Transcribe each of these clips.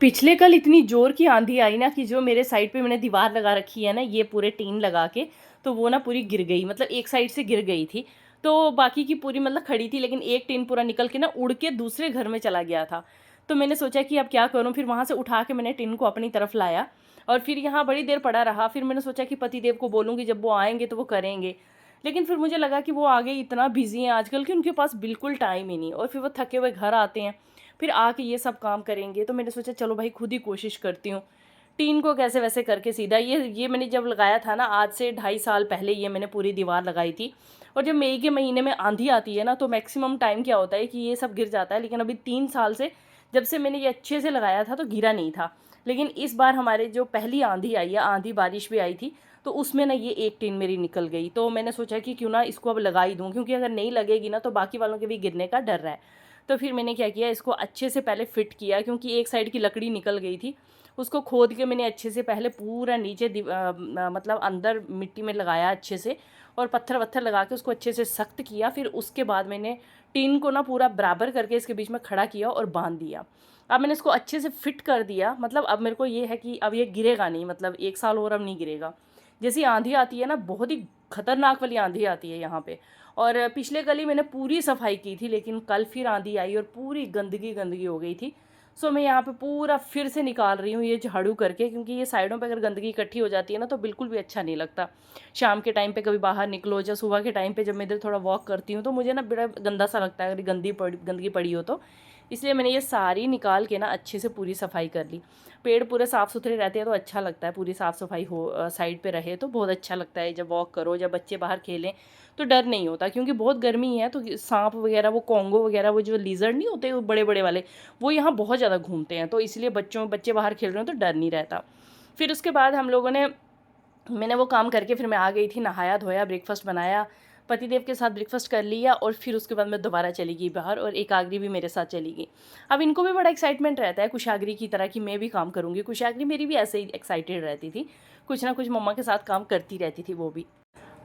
पिछले कल इतनी ज़ोर की आंधी आई ना कि जो मेरे साइड पे मैंने दीवार लगा रखी है ना ये पूरे टीन लगा के, तो वो ना पूरी गिर गई, मतलब एक साइड से गिर गई थी। तो बाकी की पूरी मतलब खड़ी थी, लेकिन एक टीन पूरा निकल के ना उड़ के दूसरे घर में चला गया था। तो मैंने सोचा कि अब क्या करूँ, फिर वहाँ से उठा के मैंने टीन को अपनी तरफ लाया और फिर यहाँ बड़ी देर पड़ा रहा। फिर मैंने सोचा कि पतिदेव को बोलूँगी, जब वो आएँगे तो वो करेंगे। लेकिन फिर मुझे लगा कि वो आगे इतना बिज़ी हैं आजकल कि उनके पास बिल्कुल टाइम ही नहीं, और फिर वो थके हुए घर आते हैं, फिर आके ये सब काम करेंगे। तो मैंने सोचा चलो भाई खुद ही कोशिश करती हूँ। टीन को कैसे वैसे करके सीधा ये मैंने जब लगाया था ना, आज से 2.5 साल पहले ये मैंने पूरी दीवार लगाई थी। और जब मई के महीने में आंधी आती है ना, तो मैक्सिमम टाइम क्या होता है कि ये सब गिर जाता है। लेकिन अभी 3 साल से जब से मैंने ये अच्छे से लगाया था तो गिरा नहीं था। लेकिन इस बार हमारे जो पहली आंधी आई है, आंधी बारिश भी आई थी, तो उसमें ना ये एक टीन मेरी निकल गई। तो मैंने सोचा कि क्यों ना इसको अब लगा ही दूँ, क्योंकि अगर नहीं लगेगी ना तो बाकी वालों के भी गिरने का डर है। तो फिर मैंने क्या किया, इसको अच्छे से पहले फ़िट किया, क्योंकि एक साइड की लकड़ी निकल गई थी। उसको खोद के मैंने अच्छे से पहले पूरा नीचे मतलब अंदर मिट्टी में लगाया अच्छे से, और पत्थर वत्थर लगा के उसको अच्छे से सख्त किया। फिर उसके बाद मैंने टीन को ना पूरा बराबर करके इसके बीच में खड़ा किया और बांध दिया। अब मैंने इसको अच्छे से फिट कर दिया, मतलब अब मेरे को ये है कि अब ये गिरेगा नहीं, मतलब 1 साल और अब नहीं गिरेगा। जैसी आंधी आती है ना, बहुत ही खतरनाक वाली आंधी आती है यहाँ पे। और पिछले कल ही मैंने पूरी सफाई की थी, लेकिन कल फिर आंधी आई और पूरी गंदगी गंदगी हो गई थी। सो मैं यहाँ पे पूरा फिर से निकाल रही हूँ ये झाड़ू करके, क्योंकि ये साइडों पे अगर गंदगी इकट्ठी हो जाती है ना तो बिल्कुल भी अच्छा नहीं लगता। शाम के टाइम पे कभी बाहर निकलो, या सुबह के टाइम पे जब मैं इधर थोड़ा वॉक करती हूँ, तो मुझे ना बड़ा गंदा सा लगता है अगर गंदगी पड़ी हो तो। इसलिए मैंने ये सारी निकाल के ना अच्छे से पूरी सफाई कर ली। पेड़ पूरे साफ़ सुथरे रहते हैं तो अच्छा लगता है, पूरी साफ़ सफाई हो साइड पे रहे तो बहुत अच्छा लगता है। जब वॉक करो, जब बच्चे बाहर खेलें तो डर नहीं होता, क्योंकि बहुत गर्मी है। तो सांप वगैरह, वो कॉन्गो वगैरह, वो जो लीजर्ड नहीं होते वो बड़े बड़े वाले, वो यहाँ बहुत ज़्यादा घूमते हैं। तो इसलिए बच्चे बाहर खेल रहे हो तो डर नहीं रहता। फिर उसके बाद हम लोगों ने मैंने वो काम करके फिर मैं आ गई थी, नहाया धोया, ब्रेकफास्ट बनाया, पतिदेव के साथ ब्रेकफास्ट कर लिया, और फिर उसके बाद मैं दोबारा चली गई बाहर, और एकाग्री भी मेरे साथ चली गई। अब इनको भी बड़ा एक्साइटमेंट रहता है कुशाग्री की तरह कि मैं भी काम करूँगी। कुशाग्री मेरी भी ऐसे ही एक्साइटेड रहती थी, कुछ ना कुछ मम्मा के साथ काम करती रहती थी वो भी।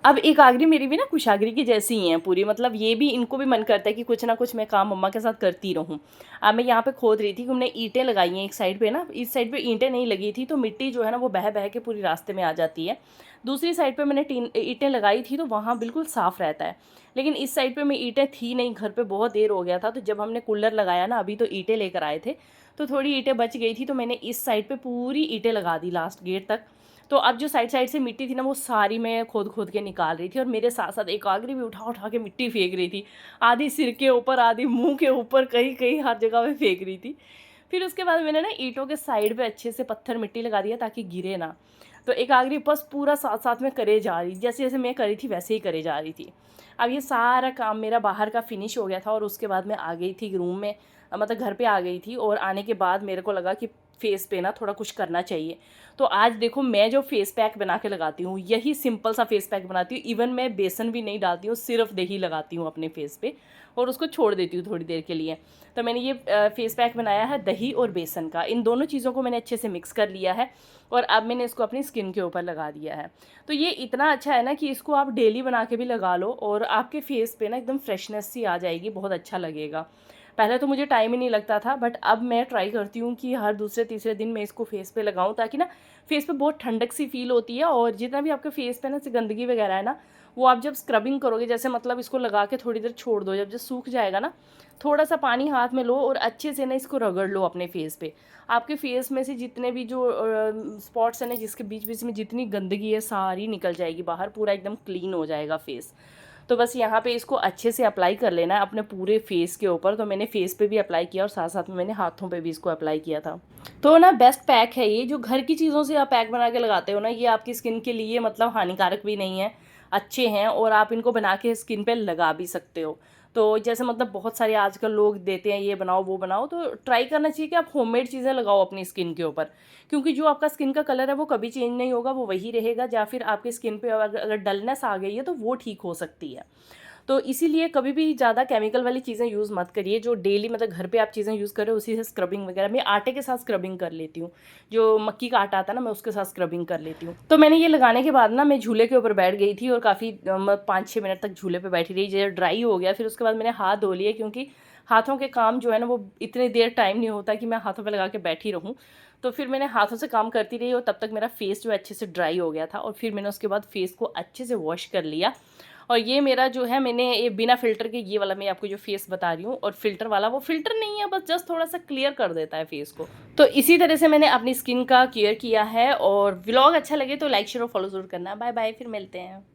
अब एकाग्री मेरी भी ना कुशाग्री की जैसी ही हैं पूरी, मतलब ये भी, इनको भी मन करता है कि कुछ ना कुछ मैं काम मम्मा के साथ करती रहूँ। अब मैं यहाँ पे खोद रही थी कि हमने ईंटें लगाई हैं एक साइड पे ना, इस साइड पे ईंटें नहीं लगी थी, तो मिट्टी जो है ना वो बह बह के पूरी रास्ते में आ जाती है। दूसरी साइड पे मैंने ईंटें लगाई थी तो वहाँ बिल्कुल साफ़ रहता है। लेकिन इस साइड पे मैं ईंटें थी नहीं, घर पे बहुत देर हो गया था, तो जब हमने कूलर लगाया ना अभी, तो ईंटें लेकर आए थे, तो थोड़ी ईंटें बच गई थी, तो मैंने इस साइड पे पूरी ईंटें लगा दी लास्ट गेट तक। तो अब जो साइड साइड से मिट्टी थी ना, वो सारी मैं खोद खोद के निकाल रही थी, और मेरे साथ साथ एकाग्री भी उठा उठा के मिट्टी फेंक रही थी। आधी सिर के ऊपर, आधी मुंह के ऊपर, कहीं कहीं हर जगह पे फेंक रही थी। फिर उसके बाद मैंने ना ईंटों के साइड पे अच्छे से पत्थर मिट्टी लगा दिया ताकि गिरे ना। तो एकाग्री बस पूरा साथ साथ में करे जा रही, जैसे जैसे मैं करी थी वैसे ही करे जा रही थी। अब ये सारा काम मेरा बाहर का फिनिश हो गया था, और उसके बाद मैं आ गई थी रूम में, मतलब घर पे आ गई थी। और आने के बाद मेरे को लगा कि फेस पे ना थोड़ा कुछ करना चाहिए। तो आज देखो, मैं जो फेस पैक बना के लगाती हूँ, यही सिंपल सा फेस पैक बनाती हूँ। इवन मैं बेसन भी नहीं डालती हूँ, सिर्फ दही लगाती हूँ अपने फेस पे, और उसको छोड़ देती हूँ थोड़ी देर के लिए। तो मैंने ये फेस पैक बनाया है दही और बेसन का, इन दोनों चीज़ों को मैंने अच्छे से मिक्स कर लिया है, और अब मैंने इसको अपनी स्किन के ऊपर लगा दिया है। तो ये इतना अच्छा है ना कि इसको आप डेली बना के भी लगा लो, और आपके फेस पे ना एकदम फ्रेशनेस सी आ जाएगी, बहुत अच्छा लगेगा। पहले तो मुझे टाइम ही नहीं लगता था, बट अब मैं ट्राई करती हूँ कि हर दूसरे तीसरे दिन मैं इसको फेस पे लगाऊँ, ताकि ना फेस पे बहुत ठंडक सी फील होती है। और जितना भी आपके फेस पे ना से गंदगी वगैरह है ना, वो आप जब स्क्रबिंग करोगे, जैसे मतलब इसको लगा के थोड़ी देर छोड़ दो, जब सूख जाएगा ना, थोड़ा सा पानी हाथ में लो और अच्छे से ना इसको रगड़ लो अपने फेस पे। आपके फेस में से जितने भी जो स्पॉट्स हैं ना, जिसके बीच बीच में जितनी गंदगी है, सारी निकल जाएगी बाहर, पूरा एकदम क्लीन हो जाएगा फेस। तो बस यहाँ पे इसको अच्छे से अप्लाई कर लेना है अपने पूरे फेस के ऊपर। तो मैंने फेस पे भी अप्लाई किया, और साथ साथ में मैंने हाथों पे भी इसको अप्लाई किया था। तो ना बेस्ट पैक है ये, जो घर की चीज़ों से आप पैक बना के लगाते हो ना, ये आपकी स्किन के लिए मतलब हानिकारक भी नहीं है, अच्छे हैं, और आप इनको बना के स्किन पे लगा भी सकते हो। तो जैसे मतलब बहुत सारे आजकल लोग देते हैं ये बनाओ वो बनाओ, तो ट्राई करना चाहिए कि आप होममेड चीज़ें लगाओ अपनी स्किन के ऊपर, क्योंकि जो आपका स्किन का कलर है वो कभी चेंज नहीं होगा, वो वही रहेगा। या फिर आपकी स्किन पे अगर डलनेस आ गई है तो वो ठीक हो सकती है। तो इसीलिए कभी भी ज़्यादा केमिकल वाली चीज़ें यूज़ मत करिए। जो डेली मतलब घर पे आप चीज़ें यूज़ कर रहे हो उसी से स्क्रबिंग वगैरह, मैं आटे के साथ स्क्रबिंग कर लेती हूँ। जो मक्की का आटा आता है ना, मैं उसके साथ स्क्रबिंग कर लेती हूँ। तो मैंने ये लगाने के बाद ना मैं झूले के ऊपर बैठ गई थी, और काफ़ी 5-6 मिनट तक झूले पर बैठी रही। जब ड्राई हो गया फिर उसके बाद मैंने हाथ धो लिए, क्योंकि हाथों के काम जो है ना वो इतनी देर टाइम नहीं होता कि मैं हाथों पे लगा के बैठी रहूँ। तो फिर मैंने हाथों से काम करती रही और तब तक मेरा फेस जो है अच्छे से ड्राई हो गया था और फिर मैंने उसके बाद फेस को अच्छे से वॉश कर लिया। और ये मेरा जो है, मैंने ये बिना फ़िल्टर के, ये वाला मैं आपको जो फेस बता रही हूँ, और फ़िल्टर वाला वो फ़िल्टर नहीं है, बस जस्ट थोड़ा-सा क्लियर कर देता है फेस को। तो इसी तरह से मैंने अपनी स्किन का केयर किया है। और व्लॉग अच्छा लगे तो लाइक, शेयर और फॉलो ज़रूर करना। बाय बाय, फिर मिलते हैं।